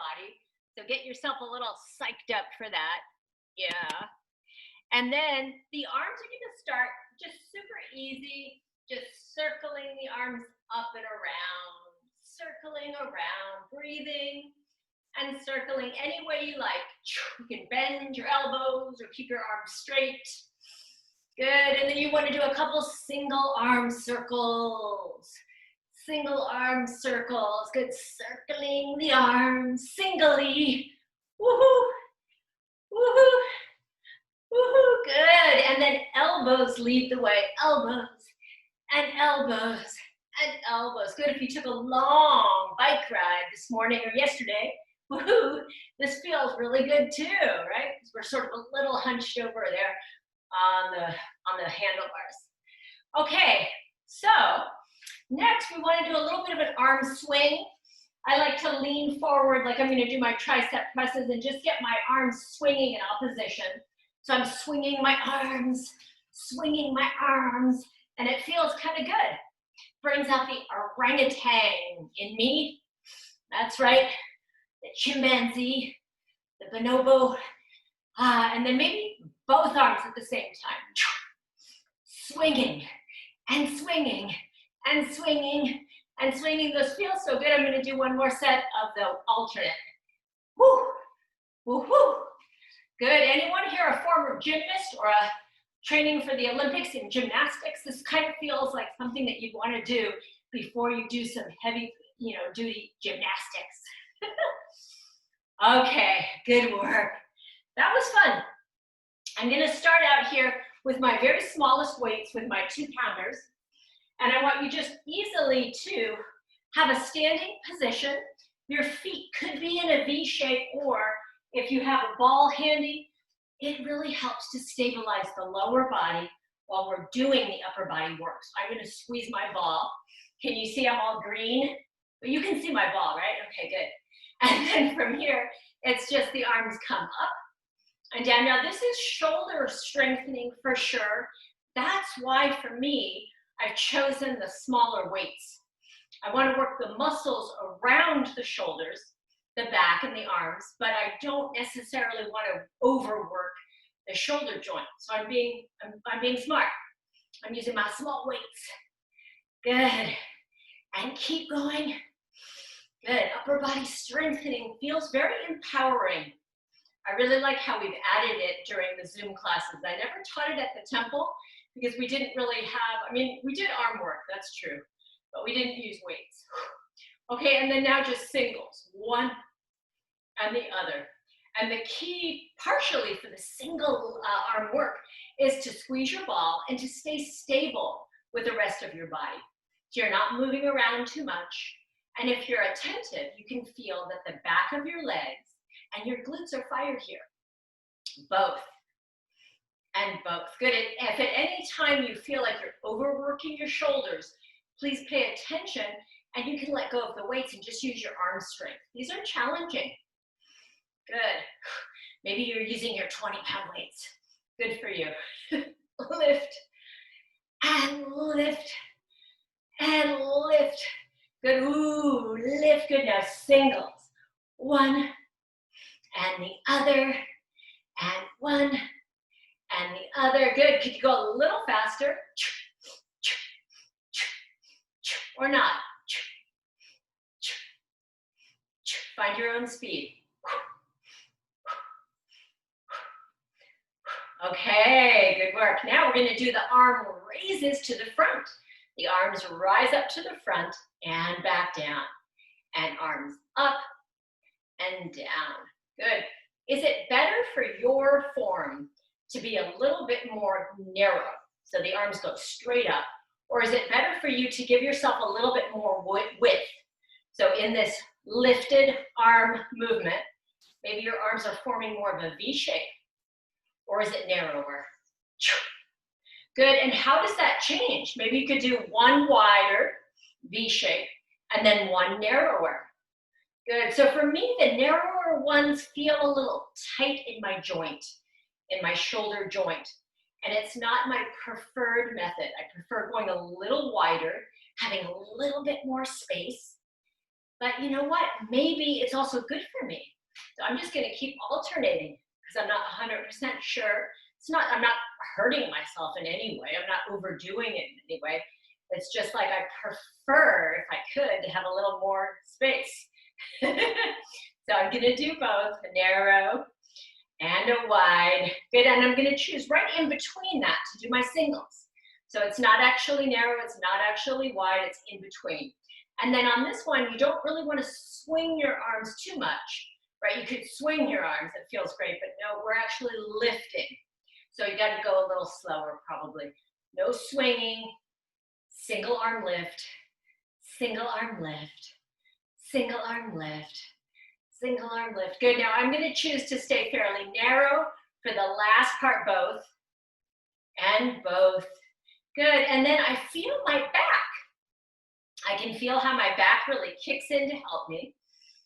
body. So get yourself a little psyched up for that. Yeah. And then the arms are going to start just super easy, just circling the arms up and around, circling around, breathing and circling any way you like. You can bend your elbows or keep your arms straight. Good, and then you want to do a couple single arm circles. Single arm circles, good, circling the arms singly. Woohoo, woohoo, woohoo, good. And then elbows lead the way, elbows and elbows and elbows. Good, if you took a long bike ride this morning or yesterday, woohoo, this feels really good too, right? Because we're sort of a little hunched over there on the handlebars. Okay, so next we want to do a little bit of an arm swing. I like to lean forward like I'm going to do my tricep presses and just get my arms swinging in opposition. So I'm swinging my arms, and it feels kind of good. Brings out the orangutan in me. That's right, the chimpanzee, the bonobo, and then maybe both arms at the same time. Swinging and swinging and swinging and swinging. Those feel so good. I'm going to do one more set of the alternate. Woo, woo, woo. Good. Anyone here a former gymnast or a training for the Olympics in gymnastics? This kind of feels like something that you'd want to do before you do some heavy, duty gymnastics. Okay, good work. That was fun. I'm going to start out here with my very smallest weights with my 2-pounders. And I want you just easily to have a standing position. Your feet could be in a V shape, or if you have a ball handy, it really helps to stabilize the lower body while we're doing the upper body work. So I'm going to squeeze my ball. Can you see I'm all green? But you can see my ball, right? Okay, good. And then from here, it's just the arms come up and down. Now this is shoulder strengthening for sure. That's why for me, I've chosen the smaller weights. I want to work the muscles around the shoulders, the back and the arms, but I don't necessarily want to overwork the shoulder joint. So I'm being smart. I'm using my small weights. Good. And keep going. Good. Upper body strengthening feels very empowering. I really like how we've added it during the Zoom classes. I never taught it at the temple because we didn't really have, we did arm work, that's true, but we didn't use weights. Okay, and then now just singles, one and the other. And the key partially for the single arm work is to squeeze your ball and to stay stable with the rest of your body. So you're not moving around too much. And if you're attentive, you can feel that the back of your legs and your glutes are fired here. Both. And both. Good. If at any time you feel like you're overworking your shoulders, please pay attention and you can let go of the weights and just use your arm strength. These are challenging. Good. Maybe you're using your 20-pound weights. Good for you. Lift and lift and lift. Good. Ooh, lift. Good. Now singles. One and the other and one and the other. Good. Could you go a little faster? Or not? Find your own speed. Okay, good work. Now we're going to do the arm raises to the front. The arms rise up to the front and back down. And arms up and down. Good. Is it better for your form to be a little bit more narrow, so the arms go straight up? Or is it better for you to give yourself a little bit more width? So in this lifted arm movement, maybe your arms are forming more of a V shape. Or is it narrower? Good, and how does that change? Maybe you could do one wider V shape and then one narrower. Good, so for me, the narrower ones feel a little tight in my joint, in my shoulder joint. And it's not my preferred method. I prefer going a little wider, having a little bit more space, but you know what? Maybe it's also good for me. So I'm just gonna keep alternating because I'm not 100% sure. I'm not hurting myself in any way. I'm not overdoing it in any way. It's just like I prefer, if I could, to have a little more space. So I'm gonna do both, a narrow and a wide. Good, and I'm gonna choose right in between that to do my singles. So it's not actually narrow, it's not actually wide, it's in between. And then on this one, you don't really wanna swing your arms too much, right? You could swing your arms, it feels great, but no, we're actually lifting. So you gotta go a little slower probably. No swinging, single arm lift, single arm lift, single arm lift, single arm lift. Good, now I'm gonna choose to stay fairly narrow for the last part, both, and both. Good, and then I feel my back. I can feel how my back really kicks in to help me.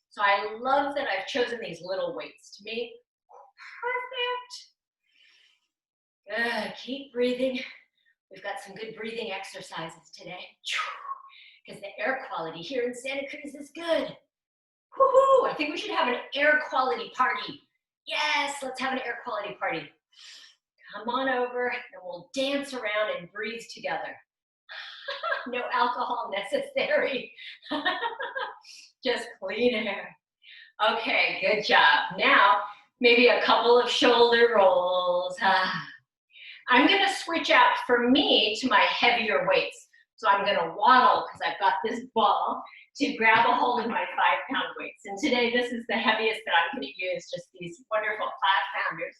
So I love that I've chosen these little weights. To me, perfect. Good, keep breathing. We've got some good breathing exercises today because the air quality here in Santa Cruz is good. Woohoo! I think we should have an air quality party. Yes, let's have an air quality party. Come on over and we'll dance around and breathe together. No alcohol necessary. Just clean air. Okay, good job. Now, maybe a couple of shoulder rolls. I'm gonna switch out for me to my heavier weights. So I'm gonna waddle because I've got this ball to grab a hold of my 5-pound weights. And today this is the heaviest that I'm gonna use, just these wonderful 5-pounders.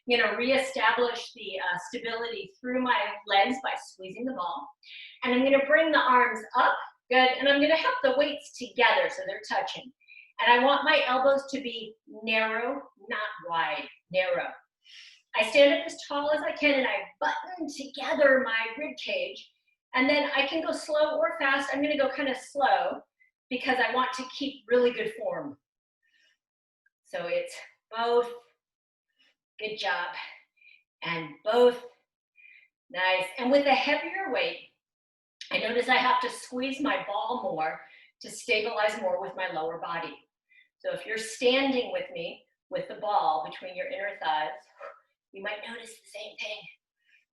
I'm gonna reestablish the stability through my legs by squeezing the ball. And I'm gonna bring the arms up, good, and I'm gonna have the weights together so they're touching. And I want my elbows to be narrow, not wide, narrow. I stand up as tall as I can and I button together my rib cage. And then I can go slow or fast. I'm gonna go kind of slow because I want to keep really good form. So it's both, good job, and both, nice. And with a heavier weight, I notice I have to squeeze my ball more to stabilize more with my lower body. So if you're standing with me with the ball between your inner thighs, you might notice the same thing,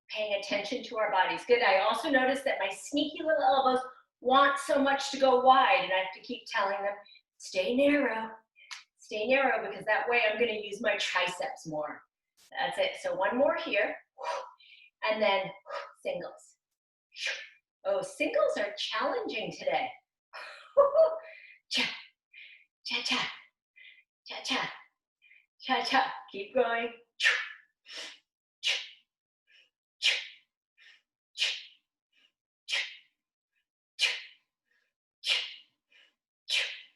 paying attention to our bodies. Good, I also notice that my sneaky little elbows want so much to go wide, and I have to keep telling them, stay narrow, because that way I'm gonna use my triceps more. That's it, so one more here, and then singles. Oh, singles are challenging today. Cha, cha, cha, cha, cha, cha, cha, keep going.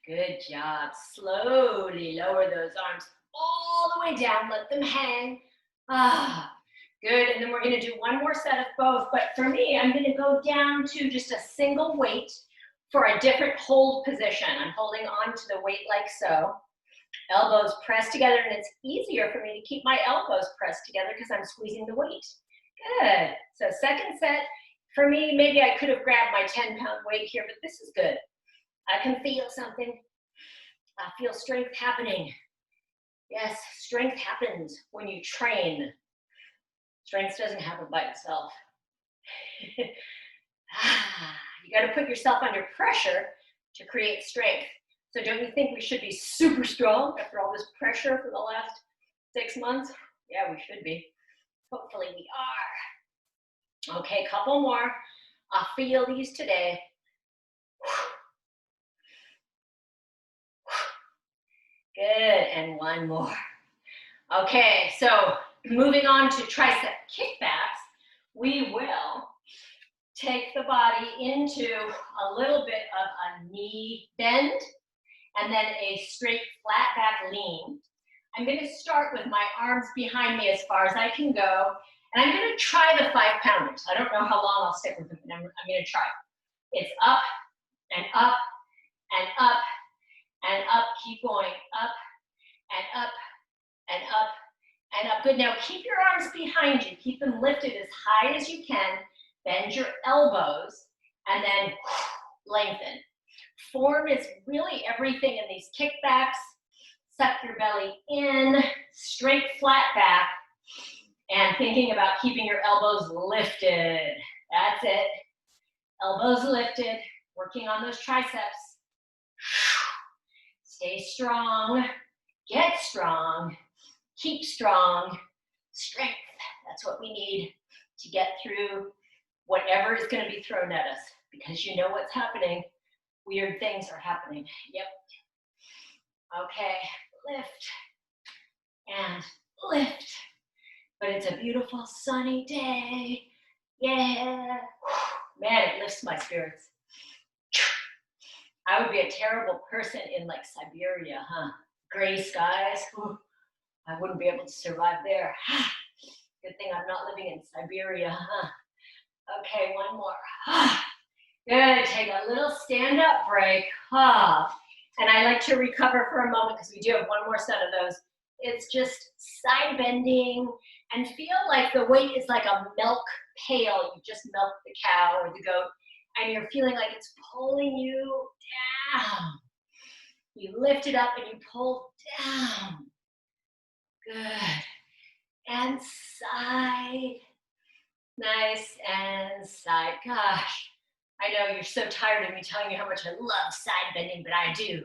Good job. Slowly lower those arms all the way down. Let them hang. Good. And then we're going to do one more set of both. But for me, I'm going to go down to just a single weight for a different hold position. I'm holding on to the weight like so. Elbows pressed together. And it's easier for me to keep my elbows pressed together because I'm squeezing the weight. Good. So second set. For me, maybe I could have grabbed my 10-pound weight here, but this is good. I can feel something. I feel strength happening. Yes, strength happens when you train. Strength doesn't happen by itself. You got to put yourself under pressure to create strength. So don't you think we should be super strong after all this pressure for the last 6 months? Yeah, we should be. Hopefully we are. Okay, couple more. I'll feel these today. Good, and one more. Okay, so moving on to tricep kickbacks, we will take the body into a little bit of a knee bend and then a straight flat back lean. I'm going to start with my arms behind me as far as I can go, and I'm going to try the 5-pounders. I don't know how long I'll stick with them, but I'm going to try. It's up and up and up and up. Keep going up and up and up and up. Good. Now keep your arms behind you. Keep them lifted as high as you can. Bend your elbows and then lengthen. Form is really everything in these kickbacks. Suck your belly in, straight flat back, and thinking about keeping your elbows lifted. That's it. Elbows lifted, working on those triceps. Stay strong, get strong, keep strong. Strength, that's what we need to get through whatever is going to be thrown at us, because you know what's happening. Weird things are happening. Yep. Okay, lift and lift. But it's a beautiful sunny day. Yeah. Man, it lifts my spirits. I would be a terrible person in like Siberia, huh? Gray skies. I wouldn't be able to survive there. Good thing I'm not living in Siberia, huh? Okay, one more. Good, take a little stand-up break. And I like to recover for a moment because we do have one more set of those. It's just side bending and feel like the weight is like a milk pail. You just milk the cow or the goat and you're feeling like it's pulling you down. You lift it up and you pull down. Good. And side. Nice and side. Gosh, I know you're so tired of me telling you how much I love side bending, but I do.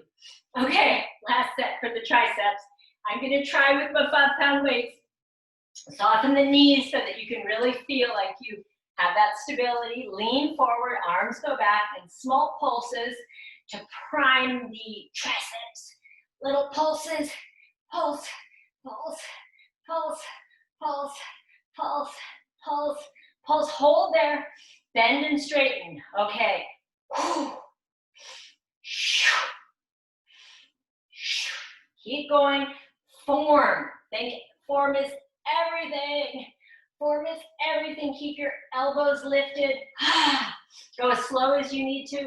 Okay, last set for the triceps. I'm going to try with my 5-pound weights. Soften the knees so that you can really feel like you have that stability. Lean forward, arms go back, and small pulses to prime the triceps. Little pulses, pulse, pulse, pulse, pulse, pulse, pulse, pulse. Hold there, bend and straighten. Okay. Keep going. Form. Think form is everything. Form is everything. Keep your elbows lifted. Go as slow as you need to.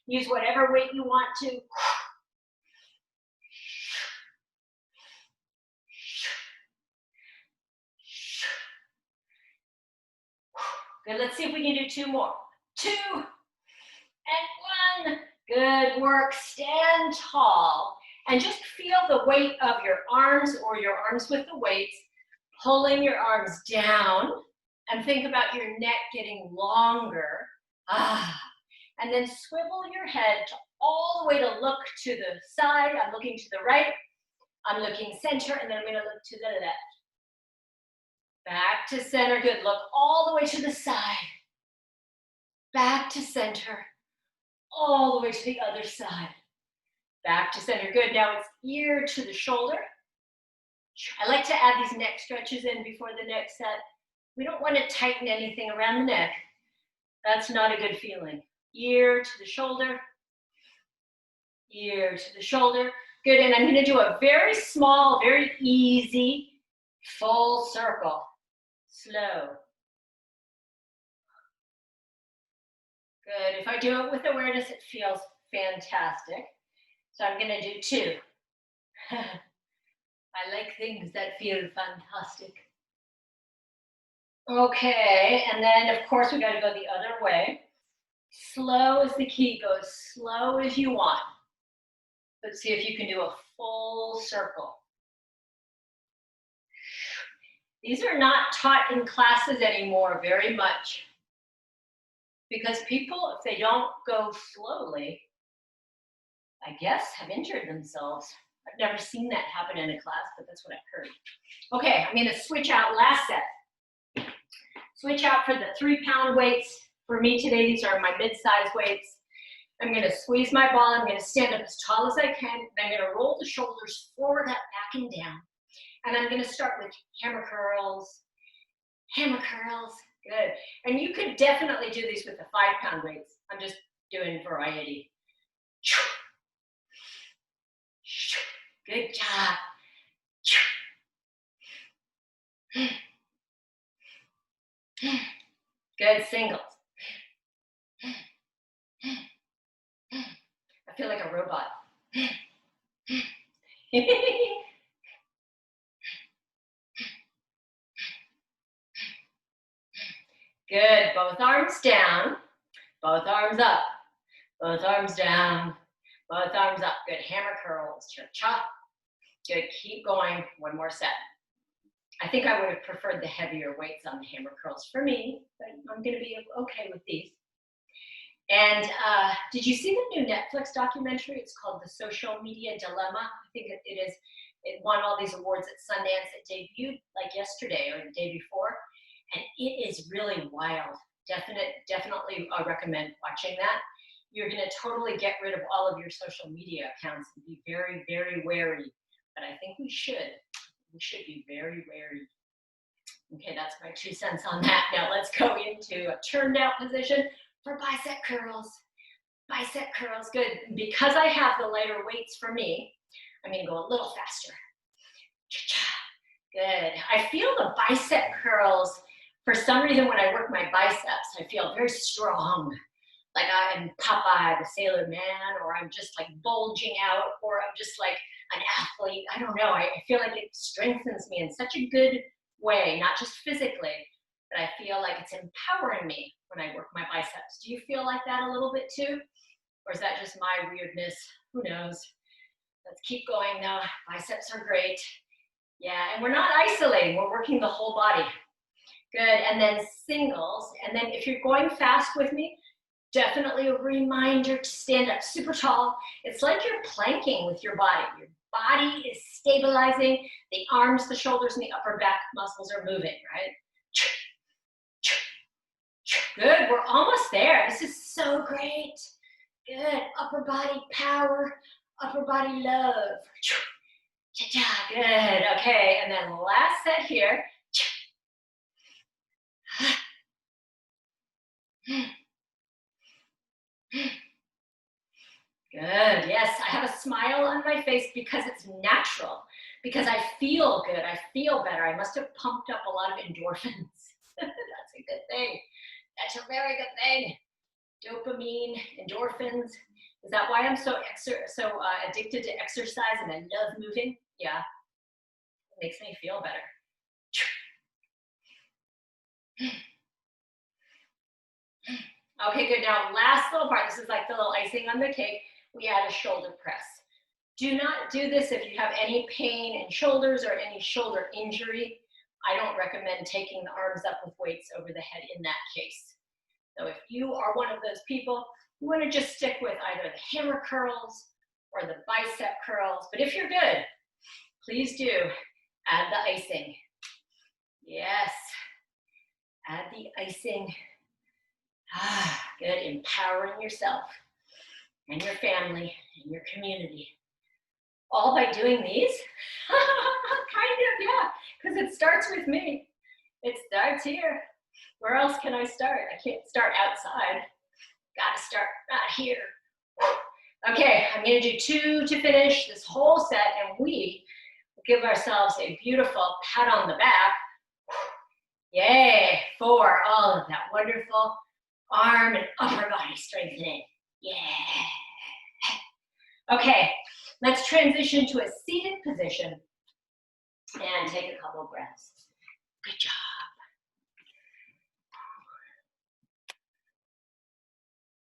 Use whatever weight you want to. Good, let's see if we can do 2 more. 2 and 1. Good work, stand tall. And just feel the weight of your arms or your arms with the weights, pulling your arms down. And think about your neck getting longer. And then swivel your head all the way to look to the side. I'm looking to the right. I'm looking center, and then I'm going to look to the left. Back to center, good. Look all the way to the side. Back to center, all the way to the other side. Back to center, good. Now it's ear to the shoulder. I like to add these neck stretches in before the next set. We don't want to tighten anything around the neck. That's not a good feeling. Ear to the shoulder, ear to the shoulder. Good, and I'm going to do a very small, very easy full circle. Slow. Good. If I do it with awareness, it feels fantastic. So I'm going to do 2. I like things that feel fantastic. Okay, and then of course we got to go the other way. Slow is the key. Go as slow as you want. Let's see if you can do a full circle. These are not taught in classes anymore very much because people, if they don't go slowly, I guess, have injured themselves. I've never seen that happen in a class, but that's what I've heard. Okay, I'm going to switch out last set. Switch out for the 3-pound weights. For me today, these are my mid-size weights. I'm going to squeeze my ball. I'm going to stand up as tall as I can. And I'm going to roll the shoulders forward, up, back, and down. And I'm going to start with hammer curls. Hammer curls. Good. And you could definitely do these with the 5-pound weights. I'm just doing variety. Good job. Good singles. I feel like a robot. Good. Both arms down. Both arms up. Both arms down, both arms up. Good, hammer curls, cha-cha. Good, keep going, one more set. I think I would have preferred the heavier weights on the hammer curls for me, but I'm gonna be okay with these. And did you see the new Netflix documentary? It's called The Social Media Dilemma. I think it is. It won all these awards at Sundance. It debuted like yesterday or the day before, and it is really wild. Definitely recommend watching that. You're gonna totally get rid of all of your social media accounts and be very, very wary. But I think we should be very wary. Okay, that's my 2 cents on that. Now let's go into a turned out position for bicep curls. Bicep curls, good. Because I have the lighter weights for me, I'm gonna go a little faster. Good. I feel the bicep curls, for some reason when I work my biceps, I feel very strong. Like I'm Popeye the Sailor Man, or I'm just like bulging out, or I'm just like an athlete. I don't know. I feel like it strengthens me in such a good way, not just physically, but I feel like it's empowering me when I work my biceps. Do you feel like that a little bit too? Or is that just my weirdness? Who knows? Let's keep going now. Biceps are great. Yeah, and we're not isolating. We're working the whole body. Good, and then singles. And then if you're going fast with me, definitely a reminder to stand up super tall. It's like you're planking with your body. Your body is stabilizing. The arms, the shoulders, and the upper back muscles are moving, right? Good, we're almost there. This is so great. Good, upper body power, upper body love. Good, okay, and then last set here. Good, yes, I have a smile on my face because it's natural, because I feel good, I feel better. I must have pumped up a lot of endorphins. That's a good thing. That's a very good thing. Dopamine, endorphins. Is that why I'm so addicted to exercise and I love moving? Yeah, it makes me feel better. Okay, good. Now, last little part. This is like the little icing on the cake. We add a shoulder press. Do not do this if you have any pain in shoulders or any shoulder injury. I don't recommend taking the arms up with weights over the head in that case. So if you are one of those people, you want to just stick with either the hammer curls or the bicep curls. But if you're good, please do add the icing. Yes, add the icing. Good, empowering yourself and your family and your community. All by doing these? Kind of, yeah, because it starts with me. It starts here. Where else can I start? I can't start outside. Gotta start here. Okay, I'm gonna do 2 to finish this whole set, and we give ourselves a beautiful pat on the back. Yay, for all of that wonderful arm and upper body strengthening. Yeah. Okay, let's transition to a seated position and take a couple of breaths. Good job.